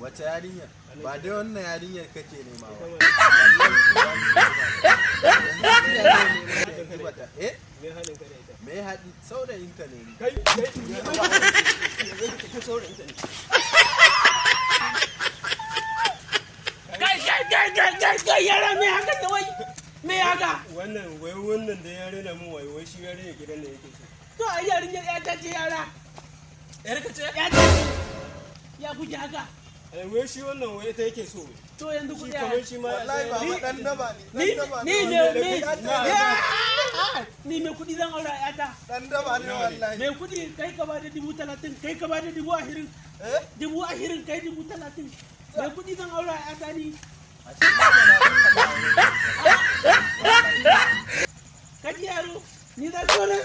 Wace yarinyar? Ba dai wannan yarinyar kake nema ba. Eh? Me haɗi saurayinka ne ni. Kai saurayinka ne. Kai yara me haka da wai? Me haka? Wannan da ya rena mun wai shi ya rena gidan da yake so. To ai yarinyar ya ta ce yara. Yar ka ce? Ya ta ce. Ya kuke haka? Wai shi wannan wai ita yake so. To yanzu ku Kamar shi ma Wallahi ba dan daba ne. Ni me kudi zan aura yata. Dan daba ne wallahi. Me kudi kai ka bada 30,000, kai ka bada 20,000. 20,000 kai 30,000. Me kudi zan aura yata ni. Kaji yaro, ni da so ne.